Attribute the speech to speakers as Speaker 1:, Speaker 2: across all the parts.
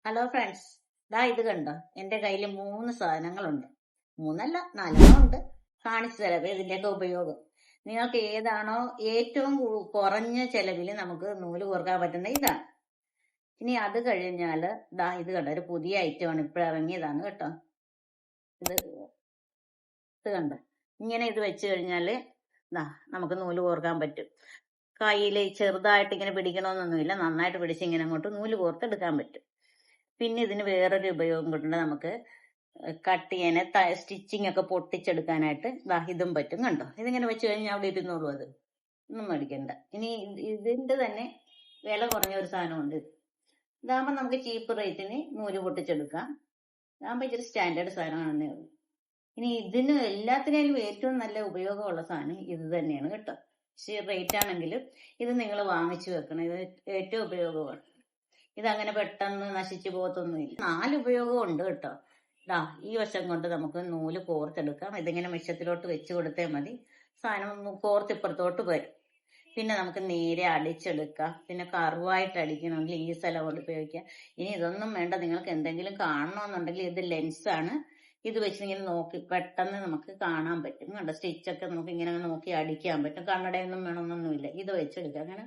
Speaker 1: Hello friends, ഇത് കണ്ടോ? എന്റെ കയ്യിൽ 3 സാധനങ്ങളുണ്ട്. 3 അല്ല, 4 ഉണ്ട്. കാണിച്ചു തരാം ഇതിന്റെയൊക്കെ ഉപയോഗം. നിങ്ങൾക്ക് ഏതാണോ ഏറ്റവും കുറഞ്ഞ ചെലവിൽ നമുക്ക് നൂല് കോർക്കാൻ പറ്റുന്ന ഇതാണ്. ഇനി അത് കഴിഞ്ഞാല് ഇത് കണ്ടോ, ഒരു പുതിയ ഐറ്റമാണ്, ഇറങ്ങിയതാണ് കേട്ടോ. ഇത് കണ്ടോ, ഇങ്ങനെ ഇത് വെച്ച് കഴിഞ്ഞാല് നമുക്ക് നൂല് കോർക്കാൻ പറ്റും. കയ്യിൽ ചെറുതായിട്ട് ഇങ്ങനെ പിടിക്കണമെന്നൊന്നുമില്ല, നന്നായിട്ട് പിടിച്ച് ഇങ്ങനെ അങ്ങോട്ട് നൂല് കോർത്തെടുക്കാൻ പറ്റും. പിന്നെ ഇതിന് വേറൊരു ഉപയോഗം കൊണ്ട് നമുക്ക് കട്ട് ചെയ്യാൻ സ്റ്റിച്ചിങ് ഒക്കെ പൊട്ടിച്ചെടുക്കാനായിട്ട് ഇതും പറ്റും. കണ്ടോ, ഇതിങ്ങനെ വെച്ച് കഴിഞ്ഞാൽ അവിടെ ഇരുന്നോളൂ, അത് ഒന്നും മേടിക്കണ്ട. ഇനി ഇതിന്റെ തന്നെ വില കുറഞ്ഞ ഒരു സാധനമുണ്ട്. ഇതാകുമ്പോൾ നമുക്ക് ചീപ്പ് റേറ്റിന് നൂല് പൊട്ടിച്ചെടുക്കാം. ഇതാകുമ്പോൾ ഇച്ചിരി സ്റ്റാൻഡേർഡ് സാധനമാണെന്നേ ഉള്ളൂ. ഇനി ഇതിന് എല്ലാത്തിനും ഏറ്റവും നല്ല ഉപയോഗമുള്ള സാധനം ഇത് തന്നെയാണ് കേട്ടോ. റേറ്റ് ആണെങ്കിലും ഇത് നിങ്ങൾ വാങ്ങിച്ചു വെക്കണം. ഇത് ഏറ്റവും ഉപയോഗമാണ്. ഇതങ്ങനെ പെട്ടെന്ന് നശിച്ചു പോകത്തൊന്നുമില്ല. 4 ഉപയോഗം ഉണ്ട് കേട്ടോ. ഈ വശം കൊണ്ട് നമുക്ക് നൂല് കോർത്തെടുക്കാം. ഇതിങ്ങനെ മിഷത്തിലോട്ട് വെച്ച് കൊടുത്താൽ മതി, സാധനം കോർത്തിപ്പുറത്തോട്ട് വരും. പിന്നെ നമുക്ക് നേരെ അടിച്ചെടുക്കാം. പിന്നെ കറുവായിട്ട് അടിക്കണമെങ്കിൽ ഈ സ്ഥലം കൊണ്ട് ഉപയോഗിക്കാം. ഇനി ഇതൊന്നും വേണ്ട, നിങ്ങൾക്ക് എന്തെങ്കിലും കാണണമെന്നുണ്ടെങ്കിൽ ഇത് ലെൻസാണ്. ഇത് വെച്ച് ഇങ്ങനെ നോക്കി പെട്ടെന്ന് നമുക്ക് കാണാൻ പറ്റും. കണ്ടോ, സ്റ്റിച്ചൊക്കെ നമുക്ക് ഇങ്ങനെ നോക്കി അടിക്കാൻ പറ്റും. കണ്ണടയൊന്നും വേണമെന്നൊന്നുമില്ല, ഇത് വെച്ചെടുക്കാം. അങ്ങനെ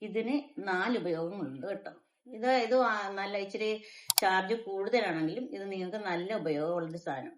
Speaker 1: ഇതിന് 4 ഉപയോഗങ്ങളുണ്ട് കേട്ടോ. ഇത് നല്ല ഇച്ചിരി ചാർജ് കൂടുതലാണെങ്കിലും ഇത് നിങ്ങൾക്ക് നല്ല ഉപയോഗമുള്ളൊരു സാധനം.